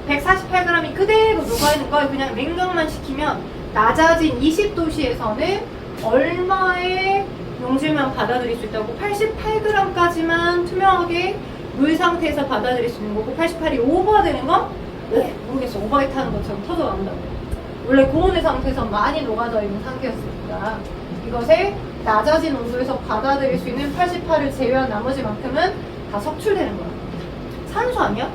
Speaker 1: 148g이 그대로 녹아있는 걸 그냥 냉각만 시키면 낮아진 20도씨에서는 얼마의 용질만 받아들일 수 있다고. 88g까지만 투명하게 물 상태에서 받아들일 수 있는 거고 88이 오버되는 건 모르겠어. 오버히트 하는 것처럼 터져 나온다고. 원래 고온의 상태에서 많이 녹아져 있는 상태였으니까 이것에 낮아진 온도에서 받아들일 수 있는 88을 제외한 나머지만큼은 다 석출되는 거야. 산소 아니야?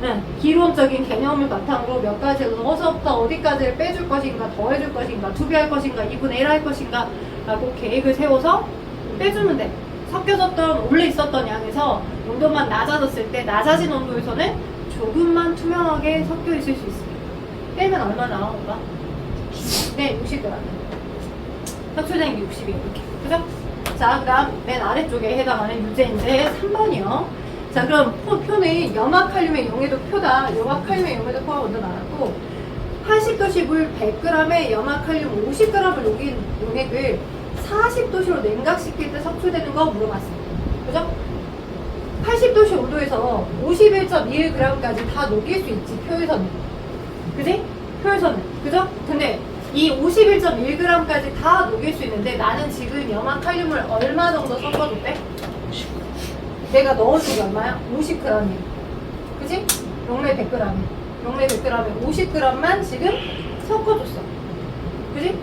Speaker 1: 네. 기론적인 개념을 바탕으로 몇 가지를 어디서부터 어디까지를 빼줄 것인가, 더해줄 것인가, 2배 할 것인가, 2분의 1 할 것인가 라고 계획을 세워서 빼주면 돼. 섞여졌던 원래 있었던 양에서 온도만 낮아졌을 때 낮아진 온도에서는 조금만 투명하게 섞여 있을 수 있습니다. 빼면 얼마 나오는가? 네, 60g. 석출된 게 60이에요. 이렇게. 그죠? 자, 그 다음 맨 아래쪽에 해당하는 유제인데 3번이요. 자, 그럼 표는 염화칼륨의 용해도 표다. 염화칼륨의 용해도 표가 먼저 나왔고 80도씨 물 100g에 염화칼륨 50g을 녹인 용액을 40도씨로 냉각시킬 때 석출되는 거 물어봤습니다. 그죠? 80도씨 온도에서 51.21g까지 다 녹일 수 있지, 표에서는. 그지? 표에서는. 그죠? 근데 이 51.1g까지 다 녹일 수 있는데 나는 지금 염화칼륨을 얼마 정도 섞어줬대? 내가 넣어준 게 얼마야? 50g이야. 그지? 용매 100g이야. 용매 100g에 50g만 지금 섞어줬어. 그지?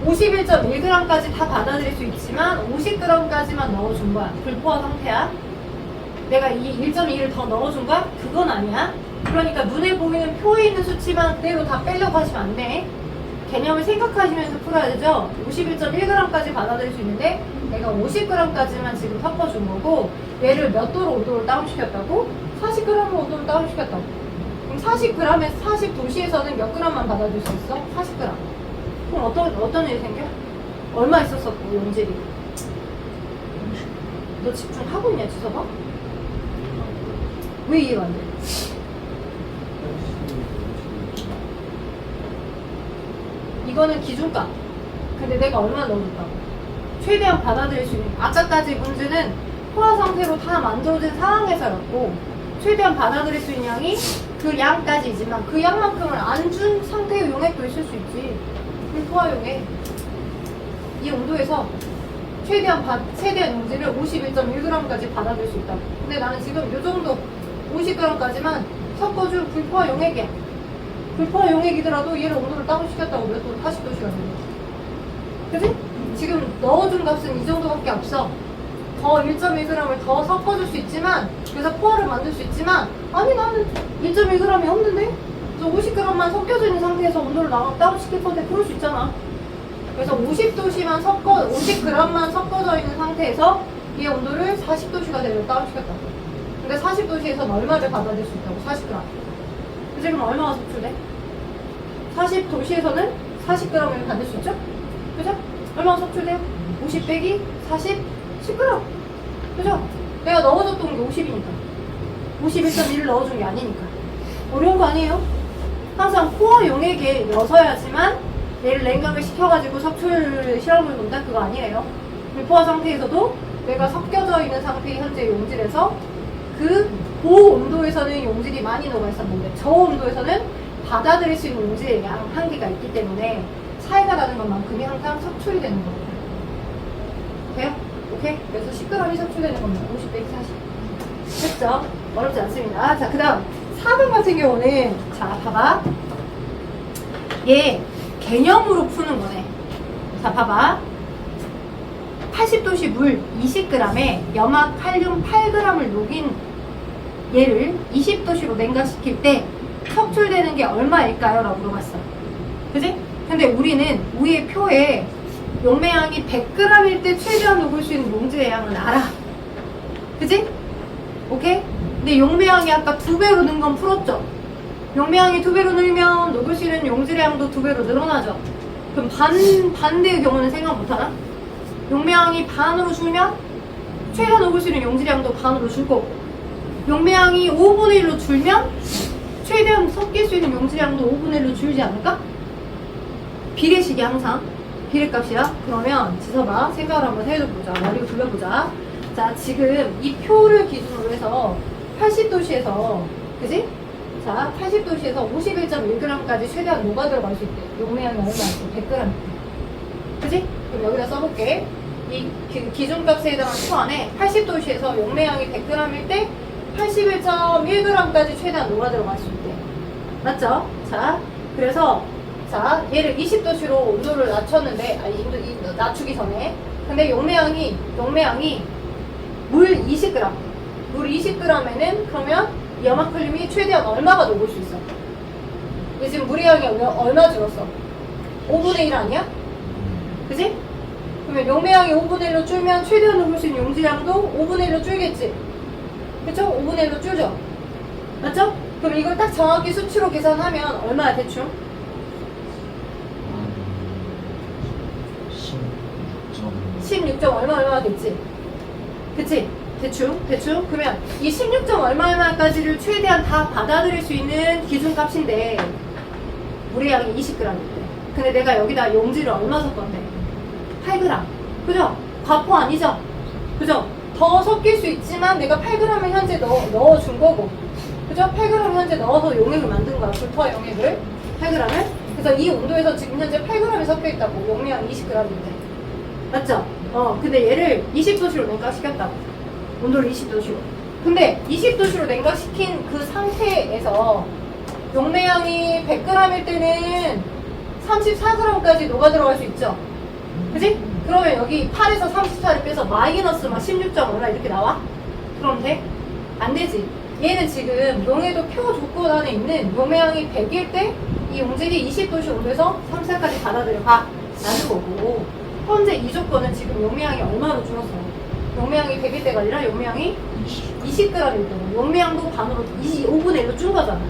Speaker 1: 51.1g까지 다 받아들일 수 있지만 50g까지만 넣어준 거야. 불포화 상태야. 내가 이 1.2를 더 넣어준 거야? 그건 아니야. 그러니까 눈에 보이는 표에 있는 수치만 그대로 다 빼려고 하시면 안 돼. 개념을 생각하시면서 풀어야 되죠. 51.1g까지 받아들일 수 있는데 내가 50g까지만 지금 섞어준 거고 얘를 몇 도로 온도를 다운시켰다고? 40g으로 온도를 다운시켰다고. 그럼 40g에 40도씨에서는 몇 g만 받아줄 수 있어? 40g. 그럼 어떤 일이 생겨? 얼마 있었었고 용질이? 너 집중하고 있냐 지서봐? 왜 이해가 안 돼? 이거는 기준값. 근데 내가 얼마나 넣어줬다고? 최대한 받아들일 수 있는. 아까까지 문제는 포화 상태로 다 만들어진 상황에서였고 최대한 받아들일 수 있는 양이 그 양까지이지만 그 양만큼을 안 준 상태의 용액도 있을 수 있지. 불포화 용액. 이 온도에서 최대한 용질을 51.1g까지 받아들일 수 있다고. 근데 나는 지금 이 정도 50g까지만 섞어준 불포화 용액이야. 불포화 용액이더라도 얘를 온도를 다운시켰다고. 몇 도? 40도씨가 되는. 그치? 지금 넣어준 값은 이 정도밖에 없어. 더 1.1g을 더 섞어줄 수 있지만, 그래서 포화를 만들 수 있지만, 아니 나는 1.1g이 없는데? 그래서 50g만 섞여져 있는 상태에서 온도를 다운시킬 건데 그럴 수 있잖아. 그래서 50도씨만 50g만 섞어져 있는 상태에서 이 온도를 40도씨가 되도록 다운시켰다고. 근데 40도씨에서는 얼마를 받아들일 수 있다고? 40g. 그치? 그럼 얼마가 석출돼? 40도씨에서는 40g을 받을 수 있죠? 그죠? 얼마가 석출돼요? 50 빼기 40, 10g. 그죠? 내가 넣어줬던 게 50이니까. 51.1을 넣어준 게 아니니까. 어려운 거 아니에요? 항상 포화 용액에 넣어서야지만 얘를 냉각을 시켜가지고 석출 실험을 본다? 그거 아니에요. 불포화 상태에서도 내가 섞여져 있는 상태의 현재 용질에서 그 고온도에서는 용질이 많이 녹아 있었는데 저 온도에서는 받아들일 수 있는 용질의 양 한계가 있기 때문에 차이가 나는 것만큼이 항상 석출이 되는 거예요. 돼요? 오케이? 그래서 10g이 석출되는 겁니다. 50 빼기 40. 됐죠? 어렵지 않습니다. 자, 그 다음 4번 같은 경우는 자, 봐봐. 얘 개념으로 푸는 거네. 자, 봐봐. 80도씨 물 20g에 염화 칼륨 8g을 녹인 얘를 20도씨로 냉각시킬 때 석출되는 게 얼마일까요? 라고 물어봤어. 그지? 근데 우리는 우리의 표에 용매양이 100g일 때 최대한 녹을 수 있는 용질의 양은 알아. 그지? 오케이? 근데 용매양이 아까 2배로 는 건 풀었죠? 용매양이 2배로 늘면 녹을 수 있는 용질의 양도 2배로 늘어나죠? 그럼 반대의 경우는 생각 못하나? 용매양이 반으로 줄면 최대한 녹을 수 있는 용질의 양도 반으로 줄 거고, 용매양이 5분의 1로 줄면 최대한 섞일 수 있는 용질의 양도 5분의 1로 줄지 않을까? 비례식이 항상 비례값이야. 그러면 지서봐, 생각을 한번 해보자. 머리를 굴려보자. 자, 지금 이 표를 기준으로 해서 80도씨에서, 그지? 자, 80도씨에서 51.1g까지 최대한 녹아 들어갈 수 있대. 용매양이 얼마 있어? 100g. 그지? 그럼 여기다 써볼게. 이 기준값에 해당하는 표 안에 80도씨에서 용매양이 100g일 때 81.1g까지 최대한 녹아 들어갈 수 있대. 맞죠? 자, 그래서 자, 얘를 20도씨로 온도를 낮췄는데, 낮추기 전에. 근데 용매양이 물 20g. 물 20g에는 그러면 염화칼륨이 최대한 얼마가 녹을 수 있어? 근데 지금 물의 양이 얼마 줄었어? 5분의 1 아니야? 그지? 그러면 용매양이 5분의 1로 줄면 최대한 녹을 수 있는 용질량도 5분의 1로 줄겠지? 그쵸? 5분의 1로 줄죠? 맞죠? 그럼 이걸 딱 정확히 수치로 계산하면 얼마야 대충? 16점 얼마 됐지? 그치? 대충? 그러면 이 16점 얼마까지를 최대한 다 받아들일 수 있는 기준값인데 물의 양이 20g일 때. 근데 내가 여기다 용질을 얼마 섞었네? 8g. 그죠? 과포 아니죠? 그죠? 더 섞일 수 있지만 내가 8g을 현재 넣어준 거고, 그죠? 8g 현재 넣어서 용액을 만든 거야. 불토화 용액을 8g을. 그래서 이 온도에서 지금 현재 8g이 섞여 있다고. 용매양 20g일 때. 맞죠? 근데 얘를 20도씨로 냉각시켰다고. 온도를 20도씨로. 근데 20도씨로 냉각시킨 그 상태에서 용매양이 100g일 때는 34g까지 녹아 들어갈 수 있죠? 그지? 그러면 여기 8에서 34를 빼서 마이너스 막 16점 얼마 이렇게 나와? 그럼 돼? 안 되지. 얘는 지금 용해도 표 조건 안에 있는 용매양이 100일 때 이 용질이 20도씨 온도에서 34까지 받아들여가 라는 거고, 현재 이 조건은 지금 용매양이 얼마로 줄었어? 용매양이 100일 때가 아니라 용매양이 20g일 때고, 용매양도 반으로 5분의 1로 준 거잖아.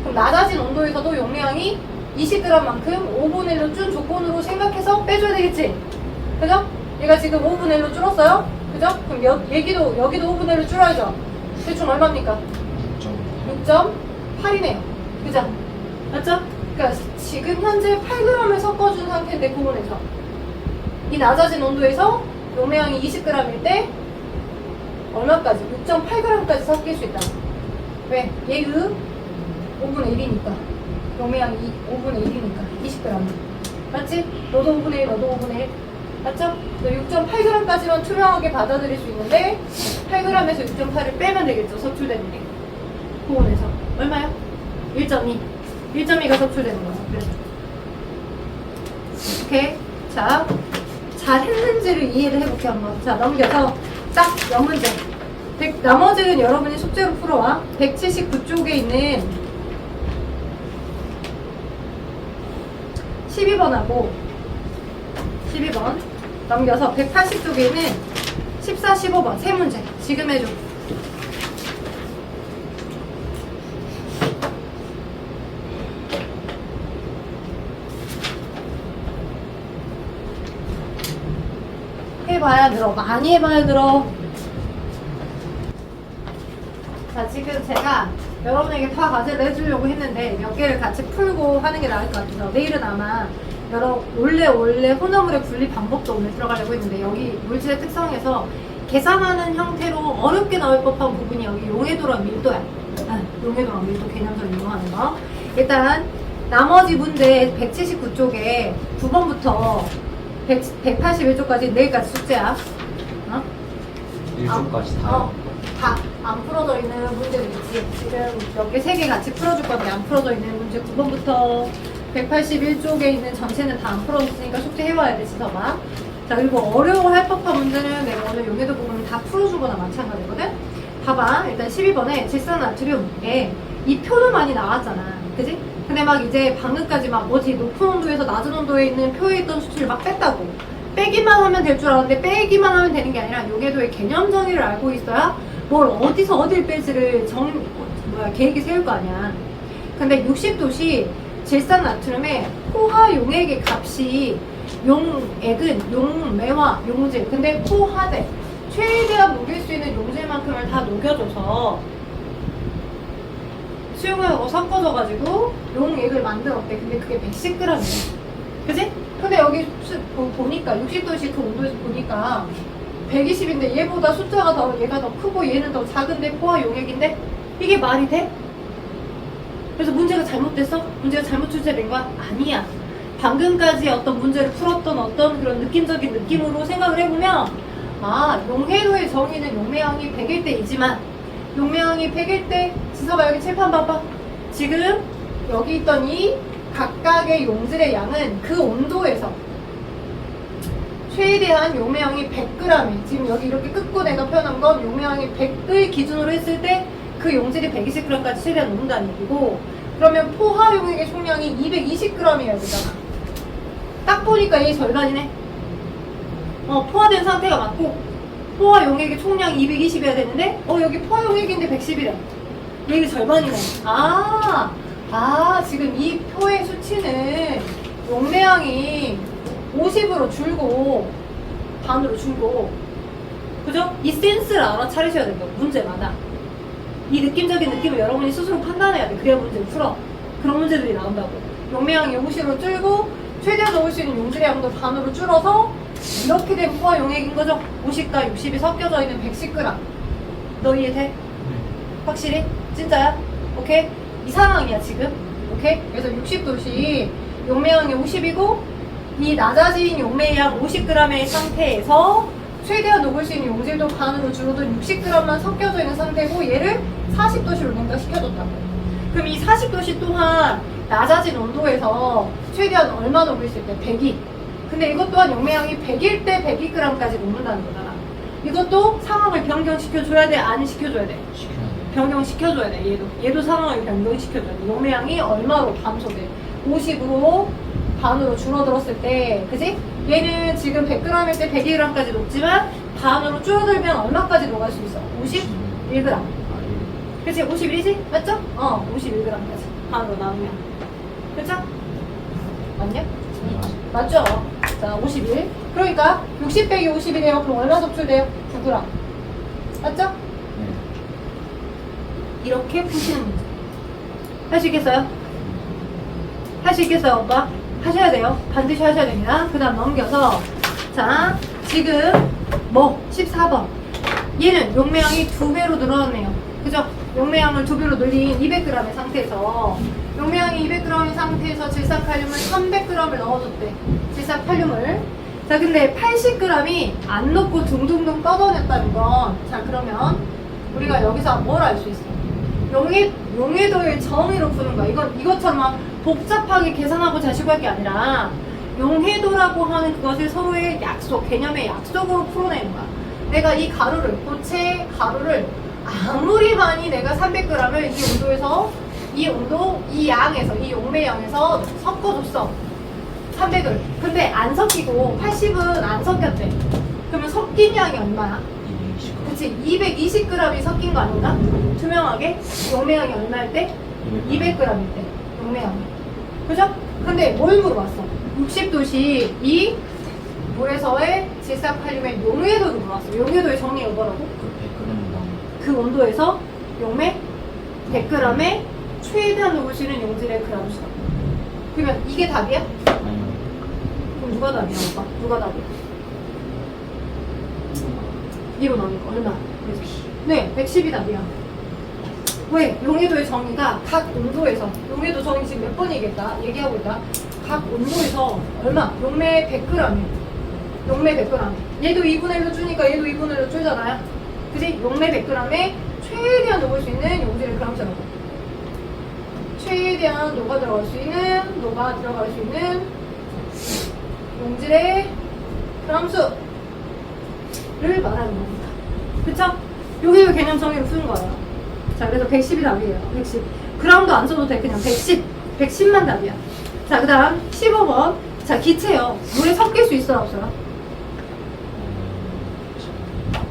Speaker 1: 그럼 낮아진 온도에서도 용매양이 20g만큼 5분의 1로 준 조건으로 생각해서 빼줘야 되겠지? 그죠? 얘가 지금 5분의 1로 줄었어요? 그죠? 그럼 여기도 5분의 1로 줄어야죠? 대충 얼마입니까? 6.8이네요. 그죠? 맞죠? 그러니까 지금 현재 8g을 섞어준 상태인데 구분해서 이 낮아진 온도에서 용매양이 20g일 때 얼마까지? 6.8g까지 섞일 수 있다. 왜? 얘의 5분의 1이니까. 용매양이 5분의 1이니까 20g. 맞지? 너도 5분의 1, 너도 5분의 1. 맞죠? 6.8g까지만 투명하게 받아들일 수 있는데 8g에서 6.8을 빼면 되겠죠? 석출되는 게. 구분해서. 얼마요? 1.2. 1.2가 석출되는 거야. 그래서. 오케이. 자, 잘 했는지를 이해를 해볼게 한번. 자, 넘겨서 딱 영문제. 나머지는 여러분이 숙제로 풀어와. 179쪽에 있는 12번하고 12번 넘겨서 180쪽에 있는 14, 15번 세 문제 지금 해줘. 해봐야 늘어. 많이 해봐야 늘어. 자, 지금 제가 여러분에게 다 과제를 해주려고 했는데 몇 개를 같이 풀고 하는 게 나을 것 같아서 내일은 아마 원래 혼합물의 분리 방법도 오늘 들어가려고 했는데, 여기 물질의 특성에서 계산하는 형태로 어렵게 나올 법한 부분이 여기 용해도랑 밀도야. 용해도랑 밀도 개념설 이용하는 거. 일단 나머지 문제 179쪽에 9번부터 181쪽까지 내일까지 숙제야.
Speaker 2: 1쪽까지 다.
Speaker 1: 다 안 풀어져 있는 문제들 있지. 지금 몇 개, 3개 같이 풀어줄 건데 안 풀어져 있는 문제 9번부터 181쪽에 있는 전체는 다 안 풀어졌으니까 숙제 해와야 돼, 지서봐. 자, 그리고 어려워할 법한 문제는 내가 오늘 용해도 부분을 다 풀어준 거나 마찬가지거든? 봐봐. 일단 12번에 질산나트륨에 이 표도 많이 나왔잖아. 그지? 근데 막 이제 방금까지 막 뭐지, 높은 온도에서 낮은 온도에 있는 표에 있던 수치를 막 뺐다고. 빼기만 하면 될 줄 알았는데 빼기만 하면 되는 게 아니라 용해도의 개념 정의를 알고 있어야 뭘 어디서 어딜 뺄지를 계획이 세울 거 아니야. 근데 60도씨 질산나트륨의 포화 용액의 값이 용액은 용매와 용질, 근데 포화제, 최대한 녹일 수 있는 용질만큼을 다 녹여줘서 수용하고 섞어져가지고 용액을 만들었대. 근데 그게 110g이야. 그지? 근데 여기 보니까 60도씨 그 온도에서 보니까 120인데 얘보다 숫자가 더, 얘가 더 크고 얘는 더 작은데 포화 용액인데 이게 말이 돼? 그래서 문제가 잘못됐어? 문제가 잘못 출제된 거야? 아니야. 방금까지 어떤 문제를 풀었던 어떤 그런 느낌적인 느낌으로 생각을 해보면, 아, 용해도의 정의는 용매양이 100일 때이지만 용매양이 100일 때, 지서봐 여기 칠판 봐봐. 지금 여기 있던 이 각각의 용질의 양은 그 온도에서 최대한 용매양이 100g에, 지금 여기 이렇게 끝고 내가 표현한 건 용매양이 100을 기준으로 했을 때 그 용질이 120g까지 최대한 녹는다는 얘기고, 그러면 포화 용액의 총량이 220g이어야 되잖아. 딱 보니까 얘 절반이네. 포화된 상태가 맞고 포화 용액의 총량이 220이어야 되는데 여기 포화 용액인데 110이래. 얘가 절반이네. 지금 이 표의 수치는 용매양이 50으로 줄고 반으로 줄고, 그죠? 이 센스를 알아차리셔야 된다고, 문제마다. 이 느낌적인 느낌을 여러분이 스스로 판단해야 돼. 그래야 문제를 풀어. 그런 문제들이 나온다고. 용매양이 50으로 줄고 최대한 넣을 수 있는 용질의 양도 반으로 줄어서 이렇게 된 포화 용액인 거죠. 50과 60이 섞여져 있는 110g. 너 이해돼? 확실히? 진짜야? 오케이? 이 상황이야 지금. 오케이? 그래서 60도씨 용매양이 50이고 이 낮아진 용매양 50g의 상태에서 최대한 녹을 수 있는 용질도 반으로 줄어든 60g만 섞여져 있는 상태고, 얘를 40도씨로 냉각시켜줬다고. 그럼 이 40도씨 또한 낮아진 온도에서 최대한 얼마 녹일 수 있대? 102. 근데 이것 또한 용매양이 100일 때 102g까지 녹는다는 거잖아. 이것도 상황을 변경시켜줘야 돼? 안 시켜줘야 돼?
Speaker 2: 시켜야 돼.
Speaker 1: 변경시켜줘야 돼. 얘도 상황을 변경시켜줘야 돼. 용매양이 얼마로 감소돼? 50으로 반으로 줄어들었을 때, 그지? 얘는 지금 100g일 때 102g까지 녹지만 반으로 줄어들면 얼마까지 녹을 수 있어? 51g. 그치? 51이지? 맞죠? 51g까지 반으로 나누면. 그쵸? 맞냐? 맞죠? 자, 51. 그러니까 60 빼기 50이래요. 그럼 얼마 속출돼요? 9g. 맞죠?
Speaker 2: 네.
Speaker 1: 이렇게 푸시는 문제. 할 수 있겠어요? 할 수 있겠어요, 오빠? 하셔야 돼요. 반드시 하셔야 됩니다. 그 다음 넘겨서, 자, 지금 14번. 얘는 용매양이 2배로 늘어났네요. 그죠? 용매양을 2배로 늘린 200g의 상태에서, 용매양이 200g의 상태에서 질산칼륨을 300g을 넣어줬대. 질산칼륨을. 자, 근데 80g이 안 녹고 둥둥둥 뻗어냈다는 건, 자, 그러면 우리가 여기서 뭘 알 수 있어? 용해도의 정의로 푸는 거야. 이것처럼 막 복잡하게 계산하고 자시고 할 게 아니라 용해도라고 하는 그것을 서로의 약속, 개념의 약속으로 풀어내는 거야. 내가 이 가루를, 고체 가루를 아무리 많이 내가 300g을 이 온도에서, 이 온도, 이 양에서, 이 용매양에서 섞어줬어. 300을. 근데 안 섞이고 80은 안 섞였대. 그러면 섞인 양이 얼마야?
Speaker 2: 220g.
Speaker 1: 그치? 220g이 섞인 거 아닌가? 투명하게? 용매양이 얼마일 때? 200g일 때. 용매양이. 그죠? 근데 뭘 물어봤어? 60도씨 이 물에서의 질산칼륨의 용해도를 물어봤어. 용해도의 정의가 뭐라고?
Speaker 2: 그 100g
Speaker 1: 그 온도에서 용매 100g에 최대한 녹을 수 있는 용질의 그람 수다. 그러면 이게 답이야?
Speaker 2: 아니요.
Speaker 1: 그럼 누가 답이야, 오빠? 누가 답이야? 이로 나눈 거 얼마? 110. 네, 110이 답이야. 왜? 용해도의 정의가 각 온도에서, 용해도 정의 지금 몇 번 얘기하고 있다. 각 온도에서 얼마? 용매 100g이야. 용매 100g. 얘도 2분의 1로 주니까 얘도 2분의 1로 줄잖아요. 그지? 용매 100g에 최대한 녹을 수 있는 용질의 그람수라고. 최대한 녹아 들어갈 수 있는 용질의 함수를 말하는 겁니다. 그쵸? 요게 개념 정의로 푸는 거예요. 자, 그래서 110이 답이에요. 110. 그라운드 안 써도 돼. 그냥 110. 110만 답이야. 자, 그 다음 15번. 자, 기체요. 물에 섞일 수 있어요, 없어요?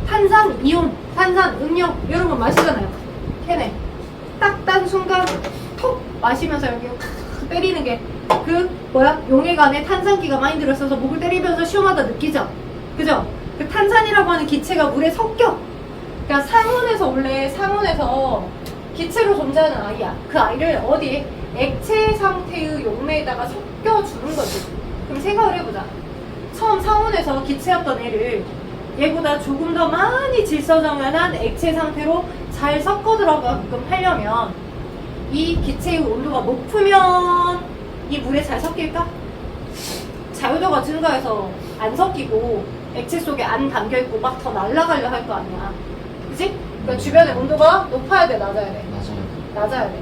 Speaker 1: 탄산, 이온, 탄산, 음료 이런 거 마시잖아요. 걔네 딱 딴 순간 톡 마시면서 여기 때리는 게 그 뭐야? 용액 안에 탄산기가 많이 들어있어서 목을 때리면서 시원하다 느끼죠? 그죠? 그 탄산이라고 하는 기체가 물에 섞여. 그러니까 상온에서 원래 상온에서 기체로 존재하는 아이야. 그 아이를 어디에? 액체 상태의 용매에다가 섞여주는 거지. 그럼 생각을 해보자. 처음 상온에서 기체였던 애를 얘보다 조금 더 많이 질서정연한 액체 상태로 잘 섞어 들어가게끔 하려면 이 기체의 온도가 높으면 이 물에 잘 섞일까? 자유도가 증가해서 안 섞이고 액체 속에 안 담겨있고 막 더 날아가려 할 거 아니야. 그치? 그러니까 주변의 온도가 높아야 돼, 낮아야 돼?
Speaker 2: 맞아요.
Speaker 1: 낮아야 돼.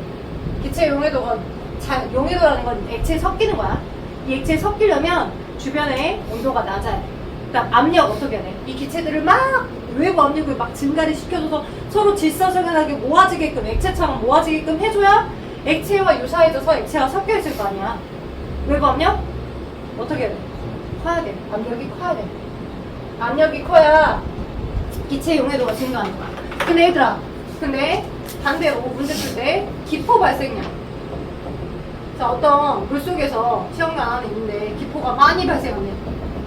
Speaker 1: 기체 용해도가 용해도라는 건 액체에 섞이는 거야. 이 액체에 섞이려면 주변의 온도가 낮아야 돼. 그러니까 압력 어떻게 해야 돼? 이 기체들을 막 외부 압력을 막 증가를 시켜줘서 서로 질서정연하게 모아지게끔 액체처럼 모아지게끔 해줘야 액체와 유사해져서 액체가 섞여 있을 거 아니야. 외부 압력? 어떻게 해야 돼? 커야 돼. 압력이 커야 돼. 압력이 커야 기체 용해도가 증가하는 거야. 근데 얘들아, 근데 반대로 문제 풀 때 기포 발생량. 자, 어떤 물속에서 시험관 안에 있는데 기포가 많이 발생하네.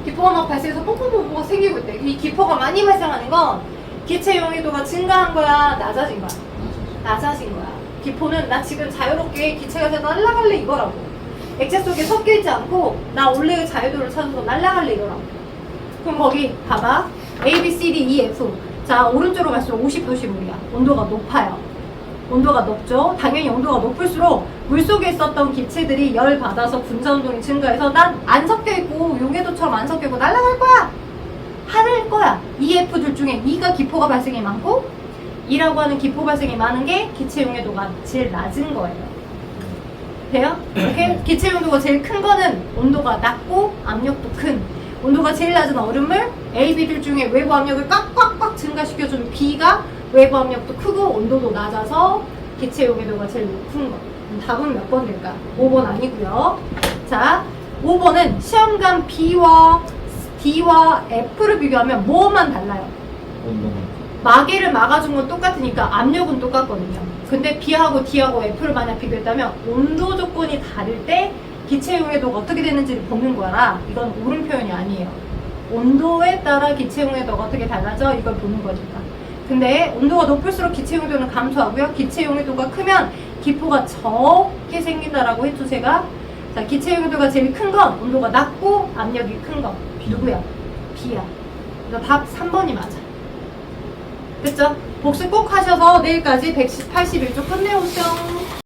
Speaker 1: 기포가 막 발생해서 뽀뽀뽀뽀가 생기고 있대. 이 기포가 많이 발생하는 건 기체 용해도가 증가한 거야, 낮아진 거야? 낮아진 거야. 기포는 나 지금 자유롭게 기체가 돼서 날아갈래 이거라고. 액체 속에 섞여 있지 않고 나 원래의 자유도를 찾아서 날아갈래 이거라고. 그럼 거기 봐봐. A, B, C, D, E, F. 자, 오른쪽으로 갈수록 50도씨 물이야. 온도가 높아요. 온도가 높죠. 당연히 온도가 높을수록 물속에 있었던 기체들이 열 받아서 분자운동이 증가해서 난 안 섞여있고 용해도처럼 안 섞여있고 날아갈 거야 할 거야. EF들 중에 E가 기포가 발생이 많고 E라고 하는 기포 발생이 많은 게 기체 용해도가 제일 낮은 거예요. 돼요? 이렇게 기체 용도가 제일 큰 거는 온도가 낮고 압력도 큰, 온도가 제일 낮은 얼음물 A, B들 중에 외부 압력을 꽉꽉꽉 증가시켜주는 B가 외부 압력도 크고 온도도 낮아서 기체 용해도가 제일 높은 거. 답은 몇 번 될까? 5번 아니고요. 자, 5번은 시험관 B와 D와 F를 비교하면 뭐만 달라요?
Speaker 2: 운동은
Speaker 1: 마개를 막아준 건 똑같으니까 압력은 똑같거든요. 근데 B하고 D하고 F를 만약 비교했다면 온도 조건이 다를 때 기체 용해도가 어떻게 되는지를 보는 거라. 이건 옳은 표현이 아니에요. 온도에 따라 기체 용해도가 어떻게 달라져? 이걸 보는 거니까. 근데 온도가 높을수록 기체 용해도는 감소하고요. 기체 용해도가 크면 기포가 적게 생긴다라고 했죠, 제가. 자, 기체 용해도가 제일 큰 건 온도가 낮고 압력이 큰 거. 누구야? B야. 그래서 답 3번이 맞아. 됐죠? 복습 꼭 하셔서 내일까지 181조 끝내오세요.